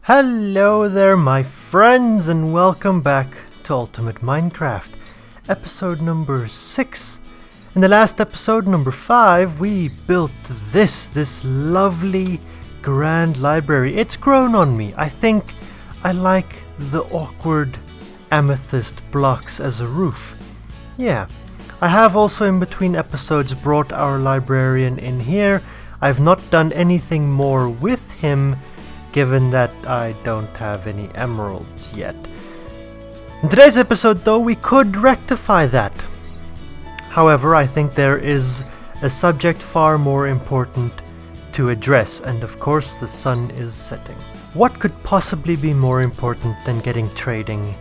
Hello there my friends and welcome back to Ultimate Minecraft, episode number 6. In the last episode, number 5, we built this lovely grand library. It's grown on me. I think I like the awkward amethyst blocks as a roof. Yeah, I have also in between episodes brought our librarian in here. I've not done anything more with him, given that I don't have any emeralds yet. In today's episode though, we could rectify that. However, I think there is a subject far more important to address, and of course the sun is setting. What could possibly be more important than getting trading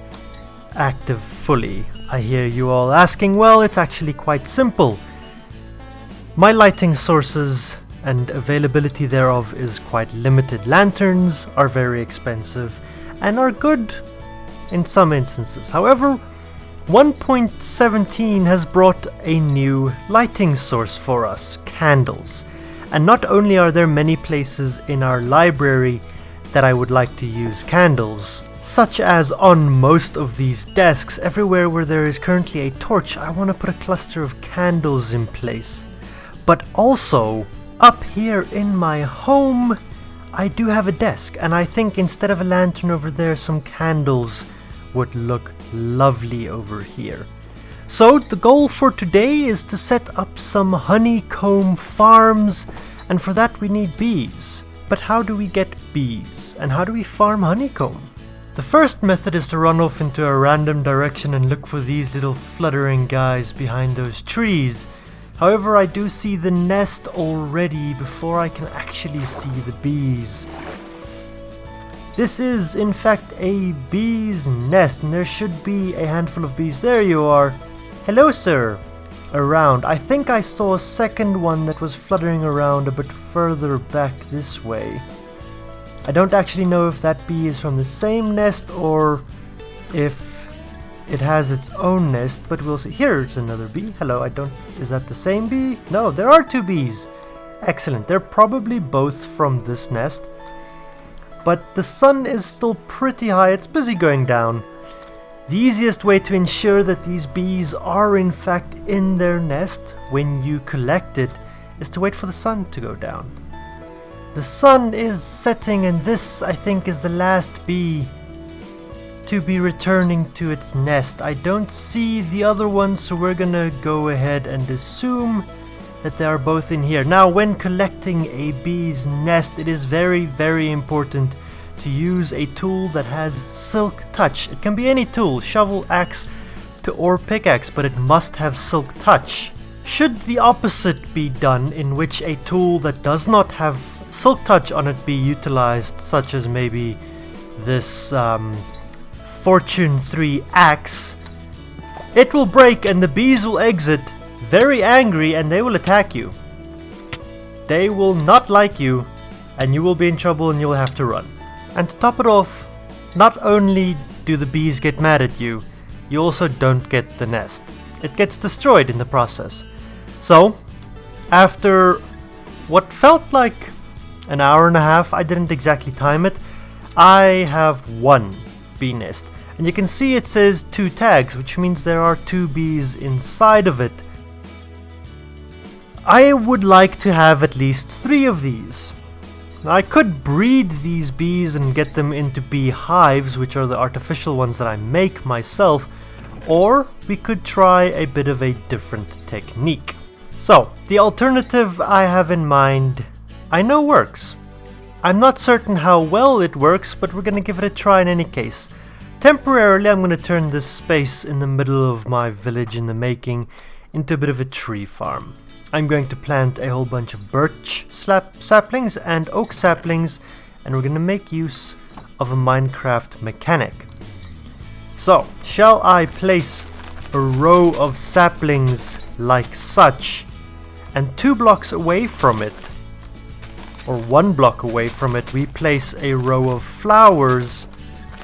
active fully? I hear you all asking. Well, it's actually quite simple. My lighting sources and availability thereof is quite limited. Lanterns are very expensive and are good in some instances. However, 1.17 has brought a new lighting source for us, candles. And not only are there many places in our library that I would like to use candles, such as on most of these desks, everywhere where there is currently a torch, I want to put a cluster of candles in place. But also, up here in my home, I do have a desk, and I think instead of a lantern over there, some candles would look lovely over here. So the goal for today is to set up some honeycomb farms, and for that we need bees. But how do we get bees, and how do we farm honeycomb? The first method is to run off into a random direction and look for these little fluttering guys behind those trees. However, I do see the nest already before I can actually see the bees. This is, in fact, a bee's nest, and there should be a handful of bees. There you are. Hello, sir. Around. I think I saw a second one that was fluttering around a bit further back this way. I don't actually know if that bee is from the same nest or if it has its own nest, but we'll see. Here's another bee. Hello, is that the same bee? No, there are two bees. Excellent. They're probably both from this nest. But the sun is still pretty high. It's busy going down. The easiest way to ensure that these bees are in fact in their nest when you collect it is to wait for the sun to go down. The sun is setting, and this, I think, is the last bee to be returning to its nest. I don't see the other ones, so we're gonna go ahead and assume that they are both in here. Now, when collecting a bee's nest, it is very, very important to use a tool that has silk touch. It can be any tool, shovel, axe, or pickaxe, but it must have silk touch. Should the opposite be done, in which a tool that does not have silk touch on it be utilized, such as maybe this Fortune 3 axe, it will break and the bees will exit very angry and they will attack you. They will not like you and you will be in trouble and you'll have to run. And to top it off, not only do the bees get mad at you, you also don't get the nest. It gets destroyed in the process. So, after what felt like an hour and a half, I didn't exactly time it, I have one bee nest, and you can see it says 2 tags, which means there are 2 bees inside of it. I would like to have at least 3 of these. Now, I could breed these bees and get them into bee hives, which are the artificial ones that I make myself, or we could try a bit of a different technique. So, the alternative I have in mind, I know works. I'm not certain how well it works, but we're gonna give it a try in any case. Temporarily, I'm gonna turn this space in the middle of my village in the making into a bit of a tree farm. I'm going to plant a whole bunch of birch saplings and oak saplings, and we're gonna make use of a Minecraft mechanic. So, shall I place a row of saplings like such, and 2 blocks away from it, or 1 block away from it, we place a row of flowers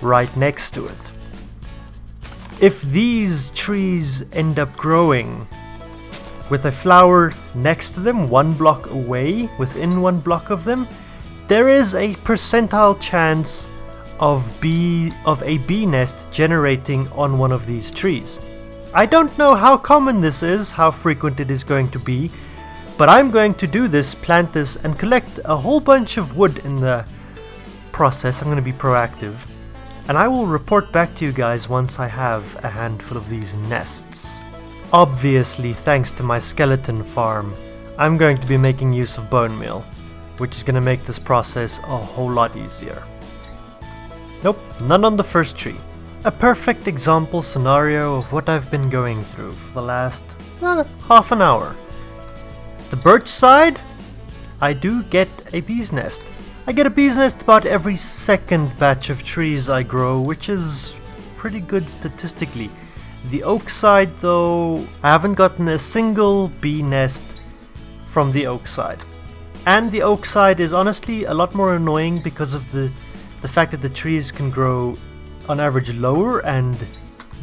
right next to it. If these trees end up growing with a flower next to them 1 block away, within 1 block of them, there is a percentile chance of a bee nest generating on one of these trees. I don't know how common this is, how frequent it is going to be, but I'm going to do this, plant this, and collect a whole bunch of wood in the process. I'm going to be proactive, and I will report back to you guys once I have a handful of these nests. Obviously, thanks to my skeleton farm, I'm going to be making use of bone meal, which is going to make this process a whole lot easier. Nope, none on the first tree. A perfect example scenario of what I've been going through for the last half an hour. The birch side, I do get a bee's nest. I get a bee's nest about every second batch of trees I grow, which is pretty good statistically. The oak side though, I haven't gotten a single bee nest from the oak side. And the oak side is honestly a lot more annoying because of the fact that the trees can grow on average lower and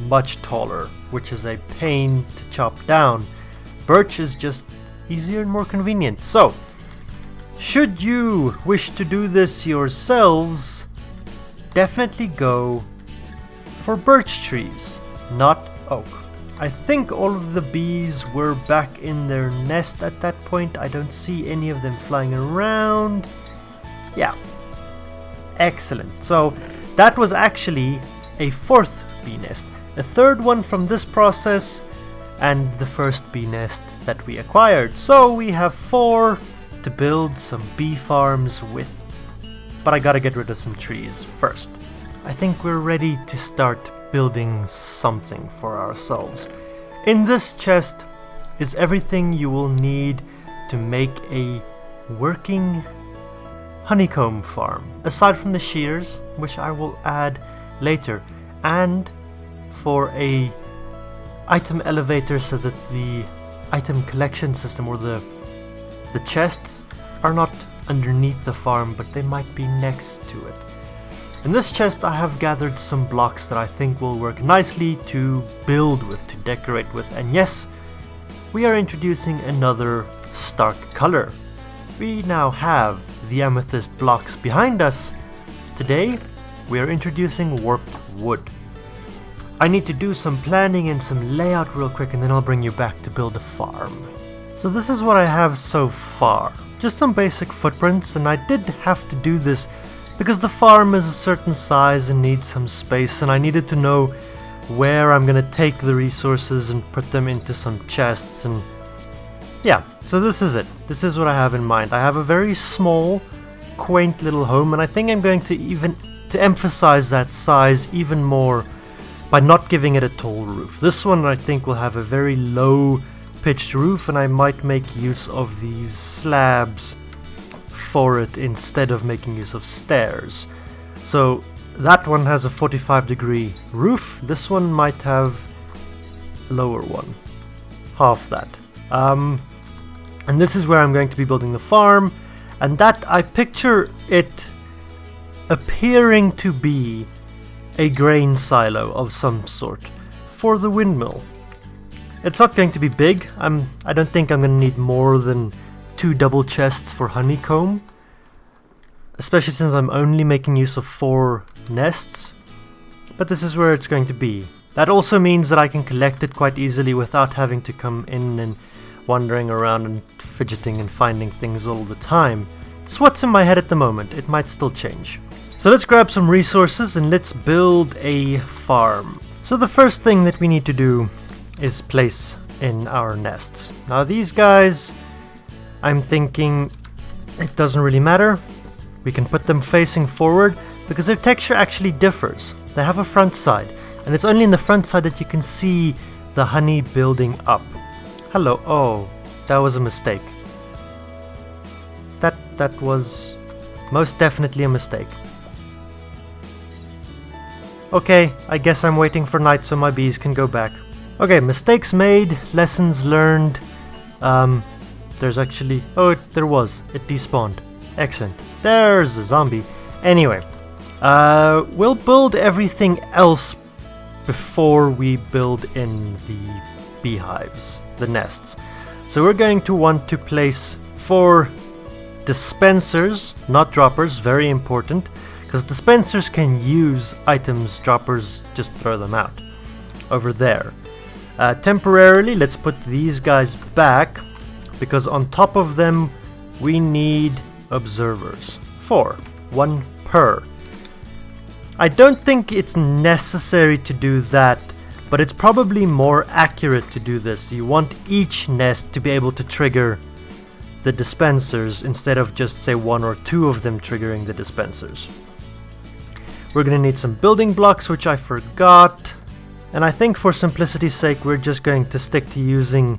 much taller, which is a pain to chop down. Birch is just easier and more convenient. So, should you wish to do this yourselves, definitely go for birch trees, not oak. I think all of the bees were back in their nest at that point. I don't see any of them flying around. Yeah. Excellent. So that was actually a fourth bee nest. A third one from this process and the first bee nest that we acquired. So we have 4 to build some bee farms with. But I gotta get rid of some trees first. I think we're ready to start building something for ourselves. In this chest is everything you will need to make a working honeycomb farm, aside from the shears, which I will add later, and for a item elevator so that the item collection system or the chests are not underneath the farm, but they might be next to it. In this chest I have gathered some blocks that I think will work nicely to build with, to decorate with, and yes, we are introducing another stark color. We now have the amethyst blocks behind us. Today we are introducing warped wood. I need to do some planning and some layout real quick, and then I'll bring you back to build a farm. So this is what I have so far. Just some basic footprints, and I did have to do this because the farm is a certain size and needs some space, and I needed to know where I'm gonna take the resources and put them into some chests, and yeah, so this is it. This is what I have in mind. I have a very small, quaint little home, and I think I'm going to emphasize that size even more by not giving it a tall roof. This one I think will have a very low pitched roof, and I might make use of these slabs for it instead of making use of stairs. So that one has a 45-degree roof. This one might have a lower one, half that. And this is where I'm going to be building the farm, and that I picture it appearing to be a grain silo of some sort for the windmill. It's not going to be big. I don't think I'm going to need more than 2 double chests for honeycomb, especially since I'm only making use of 4 nests, but this is where it's going to be. That also means that I can collect it quite easily without having to come in and wandering around and fidgeting and finding things all the time. It's what's in my head at the moment. It might still change. So let's grab some resources and let's build a farm. So the first thing that we need to do is place in our nests. Now these guys, I'm thinking it doesn't really matter. We can put them facing forward because their texture actually differs. They have a front side, and it's only in the front side that you can see the honey building up. Hello. Oh, that was a mistake. That was most definitely a mistake. Okay, I guess I'm waiting for night so my bees can go back. Okay, mistakes made, lessons learned. There's actually... Oh, it despawned. Excellent. There's a zombie. Anyway, we'll build everything else before we build in the beehives, the nests. So we're going to want to place 4 dispensers, not droppers, very important, because dispensers can use items, droppers just throw them out. Over there. Temporarily, let's put these guys back, because on top of them we need observers. 4. 1 per. I don't think it's necessary to do that, but it's probably more accurate to do this. You want each nest to be able to trigger the dispensers instead of just say 1 or 2 of them triggering the dispensers. We're gonna need some building blocks, which I forgot, and I think for simplicity's sake we're just going to stick to using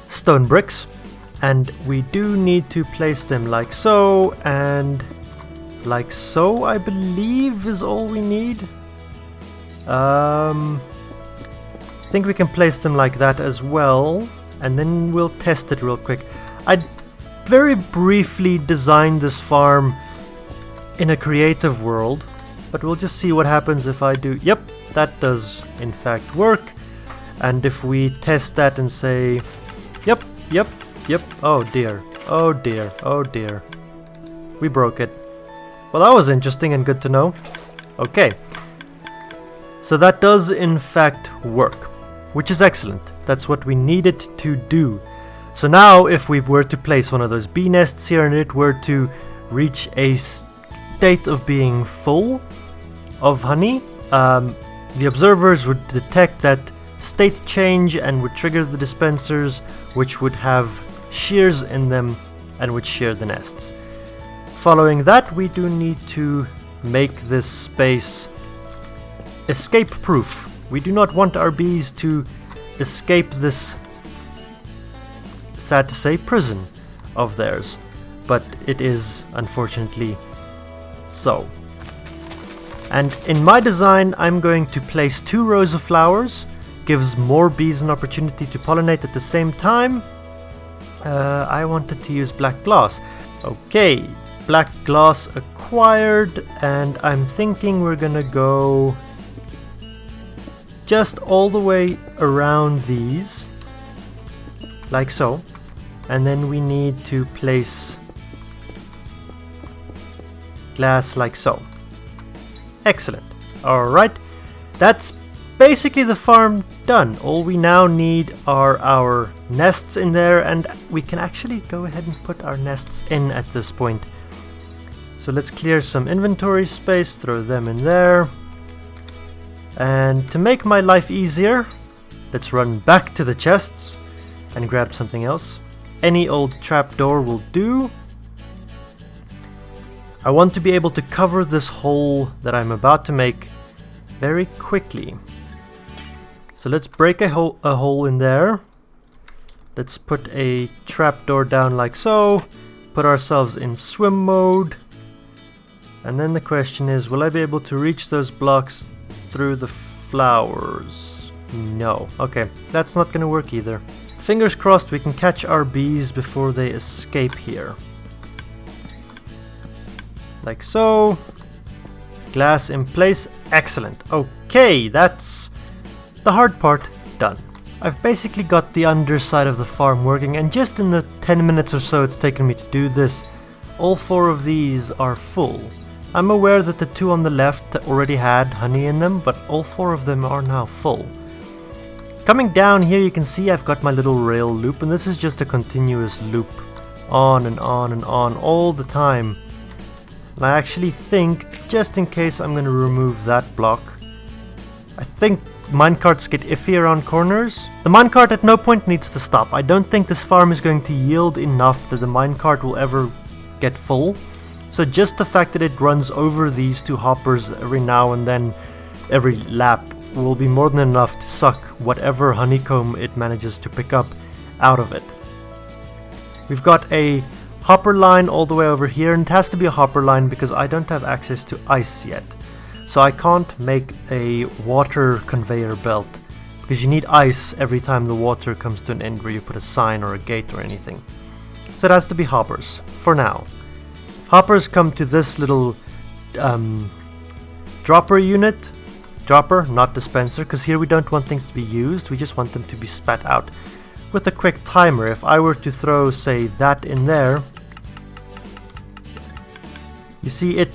stone bricks, and we do need to place them like so, and like so I believe is all we need. I think we can place them like that as well, and then we'll test it real quick. I very briefly designed this farm in a creative world, but we'll just see what happens if I do. Yep, that does in fact work. And if we test that and say yep, oh dear, oh dear, oh dear, we broke it. Well, that was interesting and good to know. Okay, so that does in fact work, which is excellent. That's what we needed to do. So now if we were to place one of those bee nests here and it were to reach a state of being full of honey, the observers would detect that state change and would trigger the dispensers, which would have shears in them and would shear the nests. Following that, we do need to make this space escape proof. We do not want our bees to escape this, sad to say, prison of theirs, but it is unfortunately so. And in my design I'm going to place 2 rows of flowers, gives more bees an opportunity to pollinate at the same time. I wanted to use black glass. Okay, black glass acquired, and I'm thinking we're gonna go just all the way around these, like so, and then we need to place glass like so. Excellent. Alright, that's basically the farm done. All we now need are our nests in there, and we can actually go ahead and put our nests in at this point. So let's clear some inventory space, throw them in there. And to make my life easier, let's run back to the chests and grab something else. Any old trapdoor will do. I want to be able to cover this hole that I'm about to make very quickly. So let's break a hole in there. Let's put a trapdoor down like so. Put ourselves in swim mode. And then the question is, will I be able to reach those blocks through the flowers? No. Okay, that's not gonna work either. Fingers crossed we can catch our bees before they escape here. Like so. Glass in place. Excellent. Okay, that's the hard part done. I've basically got the underside of the farm working, and just in the 10 minutes or so it's taken me to do this, all 4 of these are full. I'm aware that the 2 on the left already had honey in them, but all 4 of them are now full. Coming down here you can see I've got my little rail loop, and this is just a continuous loop on and on and on all the time. And I actually think, just in case, I'm going to remove that block. I think minecarts get iffy around corners. The minecart at no point needs to stop. I don't think this farm is going to yield enough that the minecart will ever get full. So just the fact that it runs over these 2 hoppers every now and then, every lap, will be more than enough to suck whatever honeycomb it manages to pick up out of it. We've got a hopper line all the way over here, and it has to be a hopper line because I don't have access to ice yet. So I can't make a water conveyor belt because you need ice every time the water comes to an end where you put a sign or a gate or anything. So it has to be hoppers for now. Hoppers come to this little dropper unit. Dropper, not dispenser, because here we don't want things to be used, we just want them to be spat out. With a quick timer, if I were to throw, say, that in there, you see it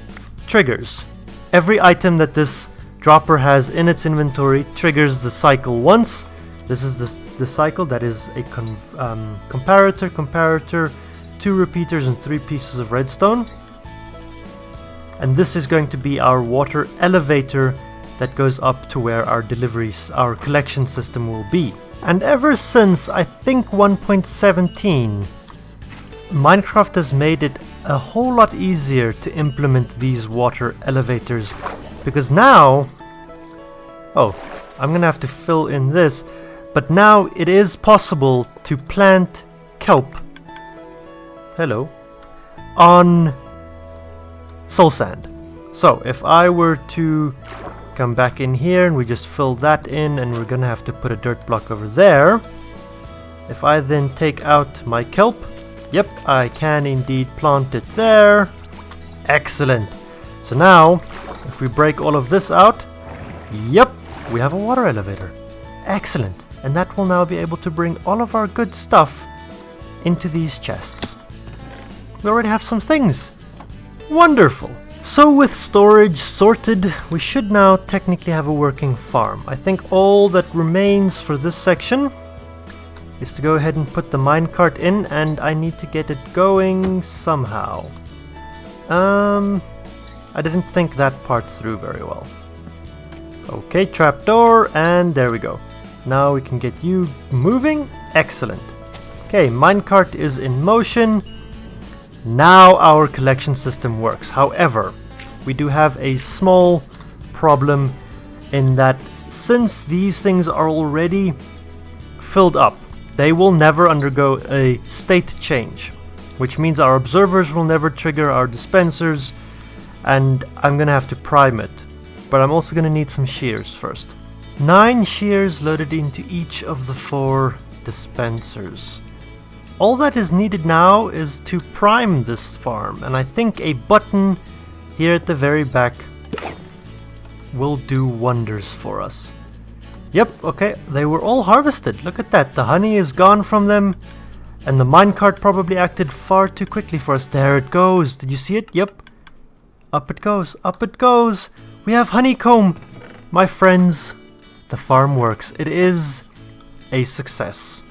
triggers. Every item that this dropper has in its inventory triggers the cycle once. This is the cycle that is a comparator, 2 repeaters and 3 pieces of redstone. And this is going to be our water elevator that goes up to where our deliveries, our collection system will be. And ever since, I think 1.17, Minecraft has made it a whole lot easier to implement these water elevators, because now, oh, I'm gonna have to fill in this, but now it is possible to plant kelp, hello, on soul sand. So if I were to come back in here and we just fill that in, and we're gonna have to put a dirt block over there. If I then take out my kelp, yep, I can indeed plant it there. Excellent. So now, if we break all of this out, yep, we have a water elevator. Excellent. And that will now be able to bring all of our good stuff into these chests. We already have some things. Wonderful. So with storage sorted, we should now technically have a working farm. I think all that remains for this section is to go ahead and put the minecart in, and I need to get it going somehow. I didn't think that part through very well. Okay, trapdoor, and there we go. Now we can get you moving. Excellent. Okay, minecart is in motion. Now our collection system works. However, we do have a small problem in that since these things are already filled up, they will never undergo a state change, which means our observers will never trigger our dispensers, and I'm gonna have to prime it. But I'm also gonna need some shears first. 9 shears loaded into each of the 4 dispensers. All that is needed now is to prime this farm, and I think a button here at the very back will do wonders for us. Yep, okay, they were all harvested. Look at that, the honey is gone from them, and the minecart probably acted far too quickly for us. There it goes. Did you see it? Yep. Up it goes, up it goes. We have honeycomb. My friends, the farm works. It is a success.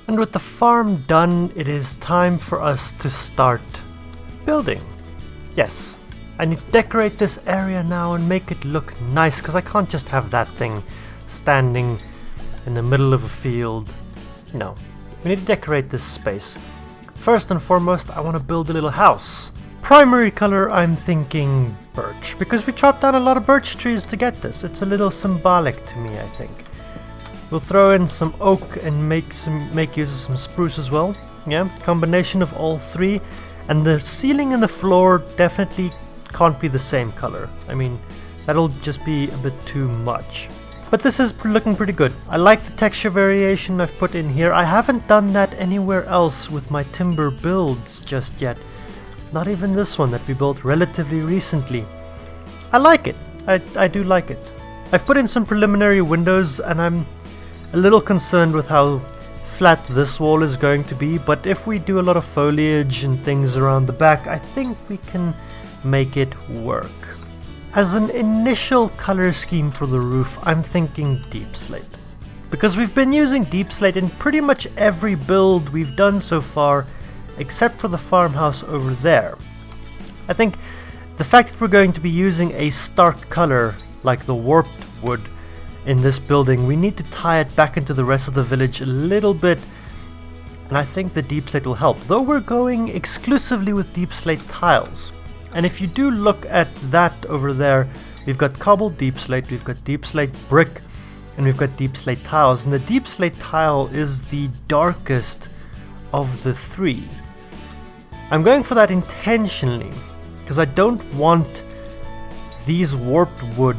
And with the farm done, it is time for us to start building. Yes, I need to decorate this area now and make it look nice, because I can't just have that thing standing in the middle of a field. No, we need to decorate this space. First and foremost, I want to build a little house. Primary color, I'm thinking birch, because we chopped down a lot of birch trees to get this. It's a little symbolic to me, I think. We'll throw in some oak and make use of some spruce as well. Yeah, combination of all 3. And the ceiling and the floor definitely can't be the same color. I mean, that'll just be a bit too much. But this is looking pretty good. I like the texture variation I've put in here. I haven't done that anywhere else with my timber builds just yet. Not even this one that we built relatively recently. I like it. I do like it. I've put in some preliminary windows, and I'm a little concerned with how flat this wall is going to be, but if we do a lot of foliage and things around the back, I think we can make it work. As an initial color scheme for the roof, I'm thinking deep slate, because we've been using deep slate in pretty much every build we've done so far, except for the farmhouse over there. I think the fact that we're going to be using a stark color like the warped wood in this building, we need to tie it back into the rest of the village a little bit, and I think the deep slate will help, though we're going exclusively with deep slate tiles. And if you do look at that over there, we've got cobbled deep slate, we've got deep slate brick, and we've got deep slate tiles, and the deep slate tile is the darkest of the 3. I'm going for that intentionally, because I don't want these warped wood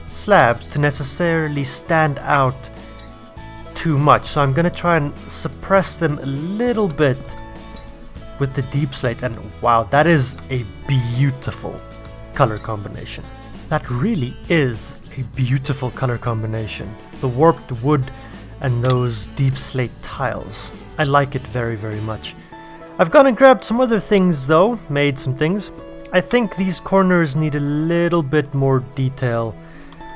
slabs to necessarily stand out too much, so I'm going to try and suppress them a little bit with the deep slate. And wow, that is a beautiful color combination. That really is a beautiful color combination. The warped wood and those deep slate tiles. I like it very, very much. I've gone and grabbed some other things though, made some things. I think these corners need a little bit more detail,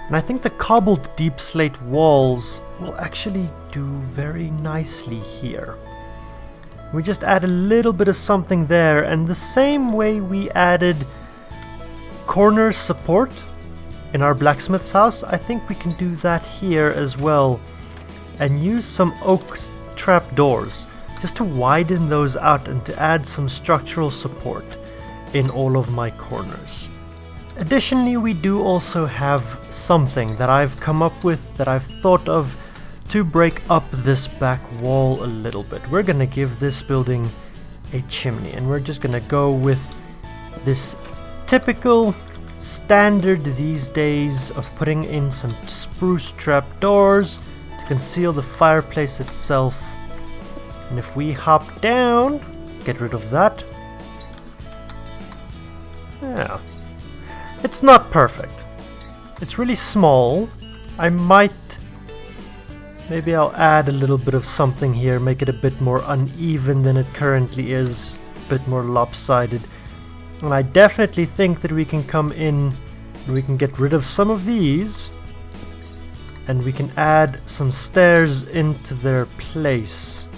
and I think the cobbled deep slate walls will actually do very nicely here. We just add a little bit of something there, and the same way we added corner support in our blacksmith's house, I think we can do that here as well, and use some oak trap doors just to widen those out and to add some structural support in all of my corners. Additionally, we do also have something that I've come up with, that I've thought of, to break up this back wall a little bit. We're gonna give this building a chimney, and we're just gonna go with this typical standard these days of putting in some spruce trap doors to conceal the fireplace itself. And if we hop down, get rid of that. Yeah. It's not perfect. It's really small. Maybe I'll add a little bit of something here, make it a bit more uneven than it currently is, a bit more lopsided. And I definitely think that we can come in and we can get rid of some of these, and we can add some stairs into their place.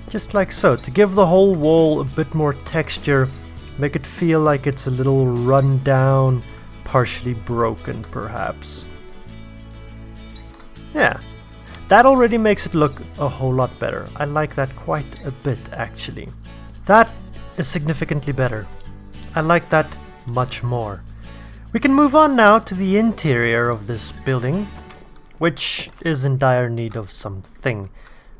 Just like so, to give the whole wall a bit more texture, make it feel like it's a little run down, partially broken perhaps. Yeah, that already makes it look a whole lot better. I like that quite a bit actually. That is significantly better. I like that much more. We can move on now to the interior of this building, which is in dire need of something.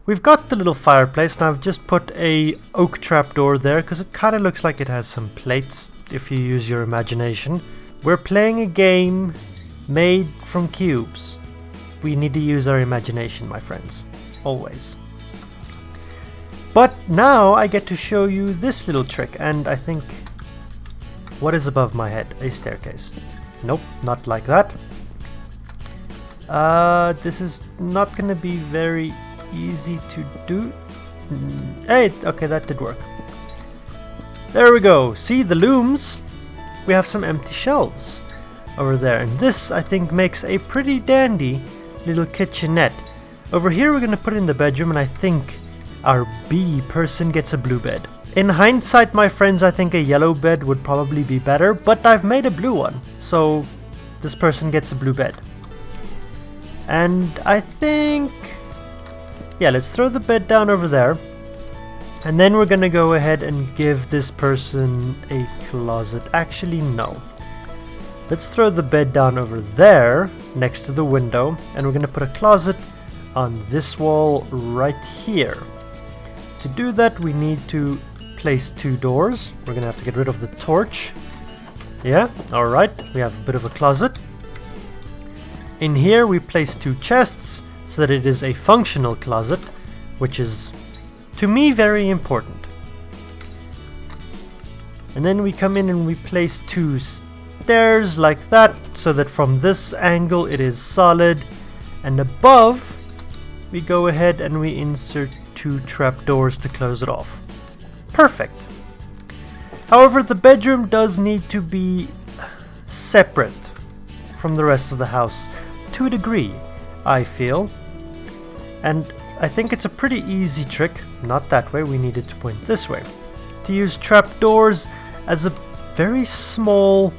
We've got the little fireplace, and I've just put a oak trapdoor there because it kind of looks like it has some plates if you use your imagination. We're playing a game made from cubes. We need to use our imagination, my friends. Always. But now I get to show you this little trick, and I think... What is above my head? A staircase. Nope, not like that. This is not gonna be very easy to do. Hey, okay, that did work. There we go. See the looms? We have some empty shelves over there, and this I think makes a pretty dandy little kitchenette. Over here we're gonna put in the bedroom, and I think our bee person gets a blue bed. In hindsight, my friends, I think a yellow bed would probably be better, but I've made a blue one, so this person gets a blue bed. And I think... yeah, let's throw the bed down over there. And then we're gonna go ahead and give this person a closet. Actually, no. Let's throw the bed down over there, next to the window. And we're gonna put a closet on this wall right here. To do that, we need to place two doors. We're gonna have to get rid of the torch. Yeah, alright. We have a bit of a closet. In here, we place two chests, so that it is a functional closet, which is, to me, very important. And then we come in and we place two stairs like that, so that from this angle it is solid. And above, we go ahead and we insert two trapdoors to close it off. Perfect. However, the bedroom does need to be separate from the rest of the house to a degree, I feel. And I think it's a pretty easy trick, not that way, we need it to point this way, to use trapdoors as a very small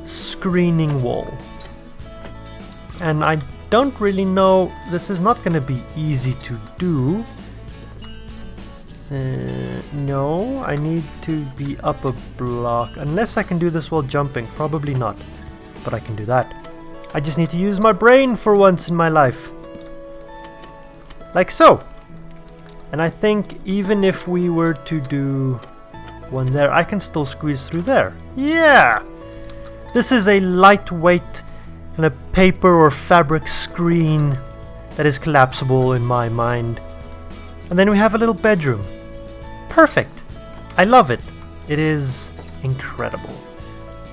screening wall. And I don't really know, this is not going to be easy to do. No, I need to be up a block, unless I can do this while jumping, probably not, but I can do that. I just need to use my brain for once in my life. Like so. And I think even if we were to do one there, I can still squeeze through there. Yeah! This is a lightweight kind of paper or fabric screen that is collapsible in my mind. And then we have a little bedroom. Perfect! I love it. It is incredible.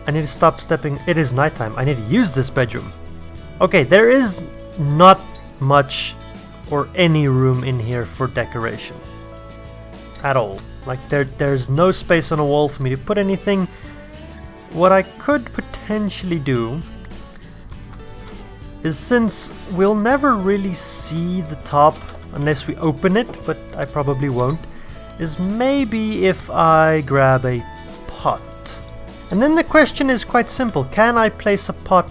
I need to stop stepping. It is nighttime. I need to use this bedroom. Okay, there is not much or any room in here for decoration. at all. Like there's no space on a wall for me to put anything. What I could potentially do is, since we'll never really see the top unless we open it, but I probably won't, is maybe if I grab a pot. And then the question is quite simple. Can I place a pot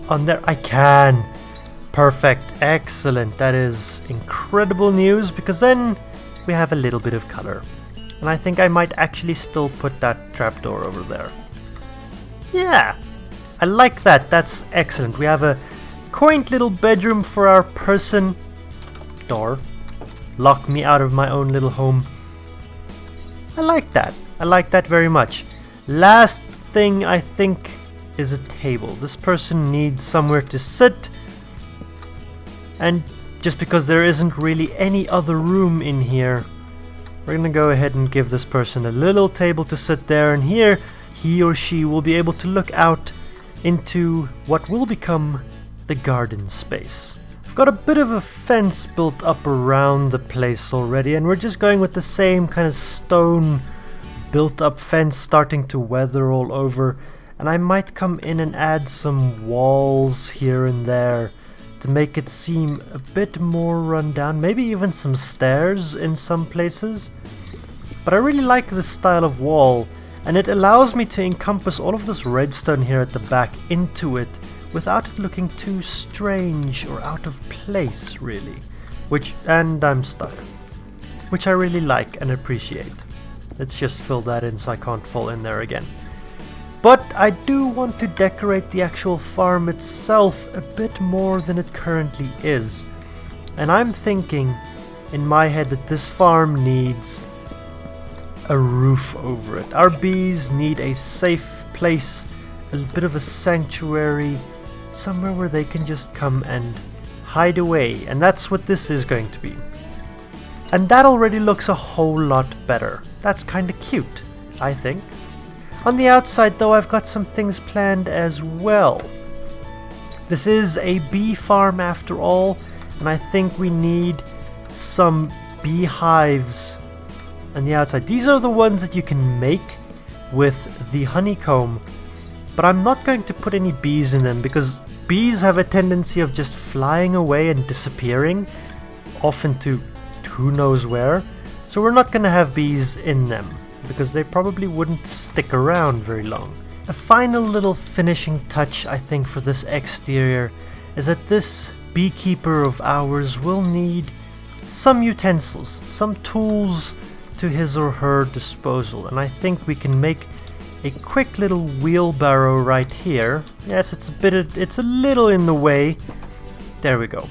on there? I can. Perfect. Excellent. That is incredible news, because then we have a little bit of color. And I think I might actually still put that trapdoor over there. Yeah. I like that. That's excellent. We have a quaint little bedroom for our person. Door. Lock me out of my own little home. I like that. I like that very much. Last thing I think is a table. This person needs somewhere to sit. And just because there isn't really any other room in here, we're gonna go ahead and give this person a little table to sit there, and here he or she will be able to look out into what will become the garden space. I've got a bit of a fence built up around the place already, and we're just going with the same kind of stone built up fence, starting to weather all over. And I might come in and add some walls here and there to make it seem a bit more run down, maybe even some stairs in some places. But I really like this style of wall, and it allows me to encompass all of this redstone here at the back into it without it looking too strange or out of place, really. And I'm stuck. Which I really like and appreciate. Let's just fill that in so I can't fall in there again. But I do want to decorate the actual farm itself a bit more than it currently is. And I'm thinking in my head that this farm needs a roof over it. Our bees need a safe place, a bit of a sanctuary, somewhere where they can just come and hide away. And that's what this is going to be. And that already looks a whole lot better. That's kind of cute, I think. On the outside though, I've got some things planned as well. This is a bee farm after all, and I think we need some beehives on the outside. These are the ones that you can make with the honeycomb, but I'm not going to put any bees in them because bees have a tendency of just flying away and disappearing off into who knows where. So we're not going to have bees in them, because they probably wouldn't stick around very long. A final little finishing touch, I think, for this exterior is that this beekeeper of ours will need some utensils, some tools to his or her disposal, and I think we can make a quick little wheelbarrow right here. Yes, it's a little in the way. There we go.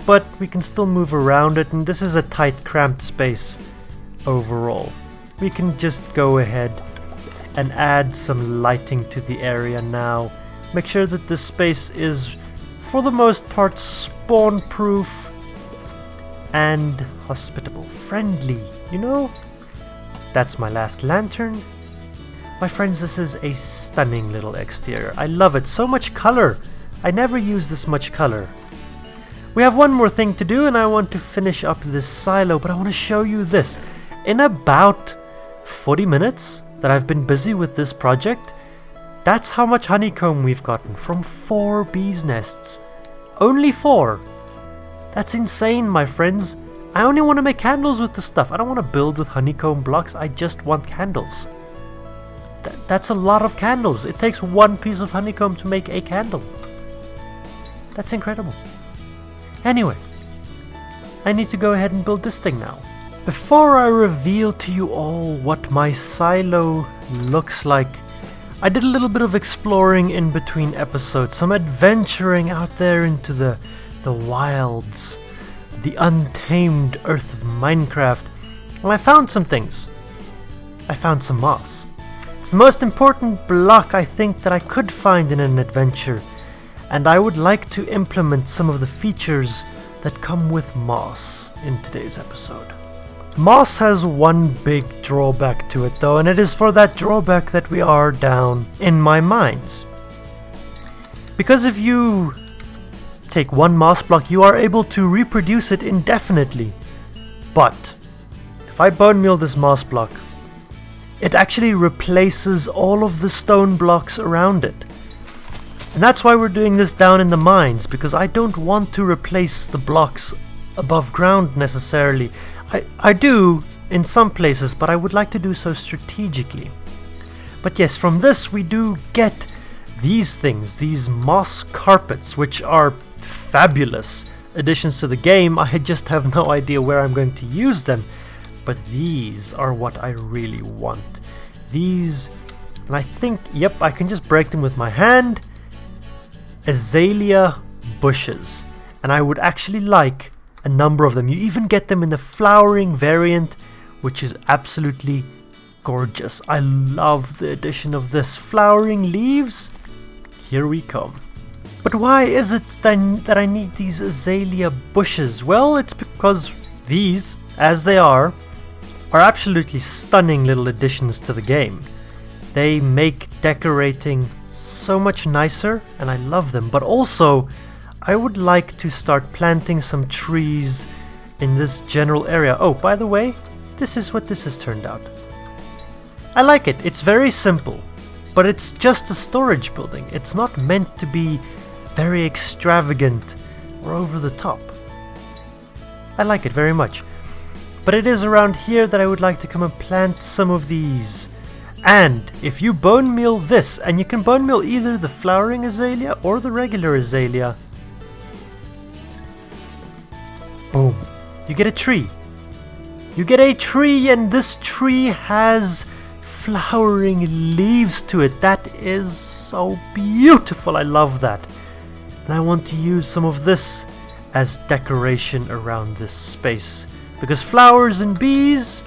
But we can still move around it, and this is a tight, cramped space overall. We can just go ahead and add some lighting to the area now. Make sure that this space is, for the most part, spawn-proof and hospitable. Friendly, you know? That's my last lantern. My friends, this is a stunning little exterior. I love it. So much color. I never use this much color. We have one more thing to do, and I want to finish up this silo, but I want to show you this. In about 40 minutes that I've been busy with this project, that's how much honeycomb we've gotten from 4 bees' nests. Only 4. That's insane, my friends. I only want to make candles with this stuff. I don't want to build with honeycomb blocks. I just want candles. That's a lot of candles. It takes 1 piece of honeycomb to make a candle. That's incredible. Anyway, I need to go ahead and build this thing now. Before I reveal to you all what my silo looks like, I did a little bit of exploring in between episodes, some adventuring out there into the wilds, the untamed earth of Minecraft, and I found some things. I found some moss. It's the most important block I think that I could find in an adventure, and I would like to implement some of the features that come with moss in today's episode. Moss has one big drawback to it though, and it is for that drawback that we are down in my mines. Because if you take one moss block, you are able to reproduce it indefinitely. But if I bone meal this moss block, it actually replaces all of the stone blocks around it. And that's why we're doing this down in the mines, because I don't want to replace the blocks above ground necessarily. I do in some places, but I would like to do so strategically. But yes, from this we do get these things, these moss carpets, which are fabulous additions to the game. I just have no idea where I'm going to use them, but these are what I really want. These, and I think, yep, I can just break them with my hand. Azalea bushes, and I would actually like a number of them. You even get them in the flowering variant, which is absolutely gorgeous. I love the addition of this. Flowering leaves, here we come. But why is it then that I need these azalea bushes? Well, it's because these, as they are absolutely stunning little additions to the game. They make decorating so much nicer, and I love them. But also, I would like to start planting some trees in this general area. Oh, by the way, this is what this has turned out. I like it. It's very simple, but it's just a storage building. It's not meant to be very extravagant or over the top. I like it very much. But it is around here that I would like to come and plant some of these. And if you bone meal this, and you can bone meal either the flowering azalea or the regular azalea, boom, you get a tree. You get a tree, and this tree has flowering leaves to it. That is so beautiful. I love that. And I want to use some of this as decoration around this space, because flowers and bees,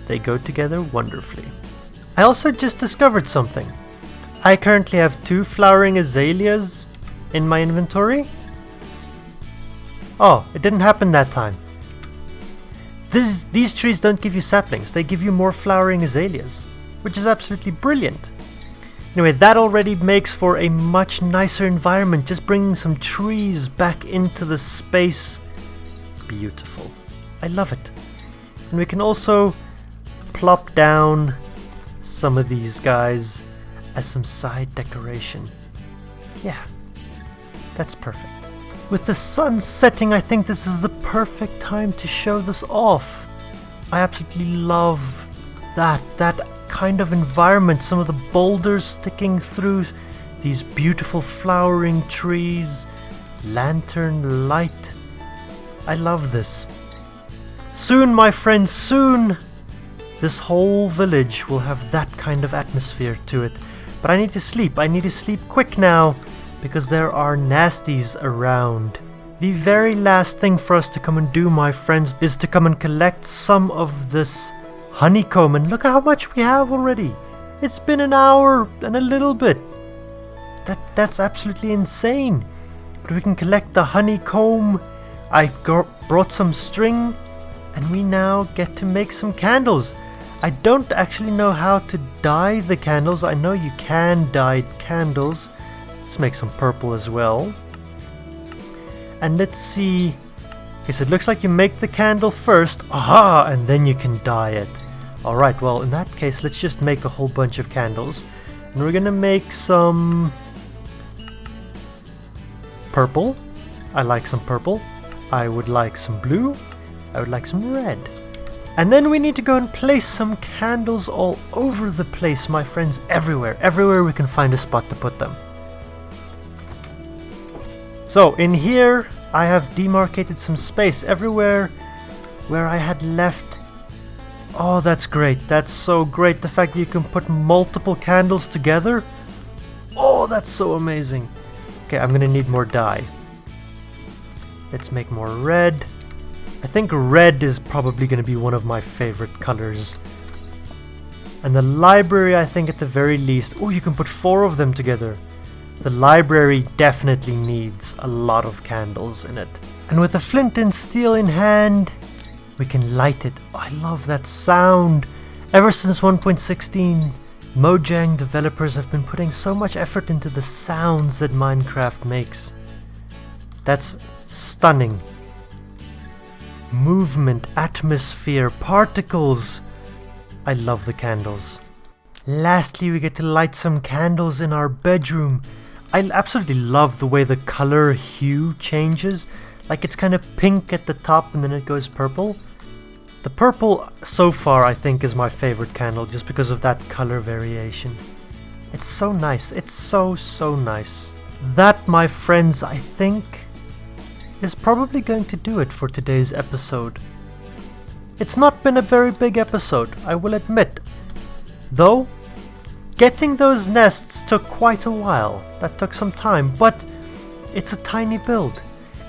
they go together wonderfully. I also just discovered something. I currently have 2 flowering azaleas in my inventory. Oh, it didn't happen that time. These trees don't give you saplings, they give you more flowering azaleas, which is absolutely brilliant. Anyway, that already makes for a much nicer environment, just bringing some trees back into the space. Beautiful. I love it. And we can also plop down some of these guys as some side decoration. Yeah, that's perfect. With the sun setting, I think this is the perfect time to show this off. I absolutely love that kind of environment. Some of the boulders sticking through these beautiful flowering trees, lantern light. I love this. Soon, my friends, soon, this whole village will have that kind of atmosphere to it. But I need to sleep. I need to sleep quick now, because there are nasties around. The very last thing for us to come and do, my friends, is to come and collect some of this honeycomb. And look at how much we have already. It's been an hour and a little bit. That's absolutely insane. But we can collect the honeycomb. I brought some string, and we now get to make some candles. I don't actually know how to dye the candles. I know you can dye candles. Let's make some purple as well. And let's see. Okay, so it looks like you make the candle first. Aha! And then you can dye it. Alright, well, in that case, let's just make a whole bunch of candles. And we're gonna make some purple. I like some purple. I would like some blue. I would like some red. And then we need to go and place some candles all over the place, my friends, everywhere. Everywhere we can find a spot to put them. So in here, I have demarcated some space everywhere where I had left. Oh, that's great. That's so great. The fact that you can put multiple candles together. Oh, that's so amazing. Okay, I'm gonna need more dye. Let's make more red. I think red is probably going to be one of my favorite colors. And the library, I think at the very least... Oh, you can put 4 of them together. The library definitely needs a lot of candles in it. And with a flint and steel in hand, we can light it. Oh, I love that sound. Ever since 1.16, Mojang developers have been putting so much effort into the sounds that Minecraft makes. That's stunning. movement, atmosphere, particles. I love the candles. Lastly, we get to light some candles in our bedroom. I absolutely love the way the color hue changes. Like it's kind of pink at the top and then it goes purple. The purple so far I think is my favorite candle just because of that color variation. It's so nice. It's so nice. That, my friends, I think is probably going to do it for today's episode. It's not been a very big episode, I will admit. Though, getting those nests took quite a while. That took some time, but it's a tiny build.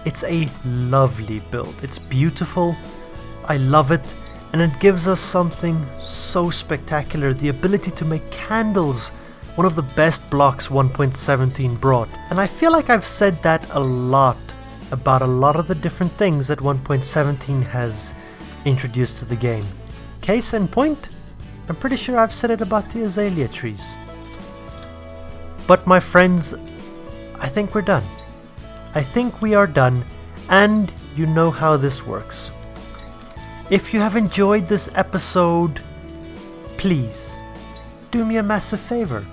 It's a lovely build. It's beautiful. I love it. And it gives us something so spectacular. The ability to make candles. One of the best blocks 1.17 brought. And I feel like I've said that a lot about a lot of the different things that 1.17 has introduced to the game. Case in point, I'm pretty sure I've said it about the azalea trees. But my friends, I think we're done. I think we are done, and you know how this works. If you have enjoyed this episode, please do me a massive favor.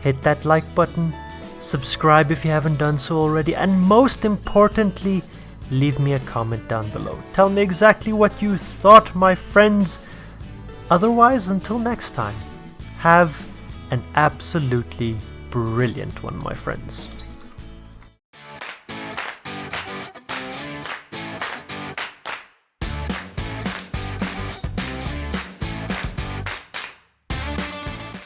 Hit that like button, subscribe if you haven't done so already, and most importantly, leave me a comment down below. Tell me exactly what you thought, my friends. Otherwise, until next time, have an absolutely brilliant one, my friends.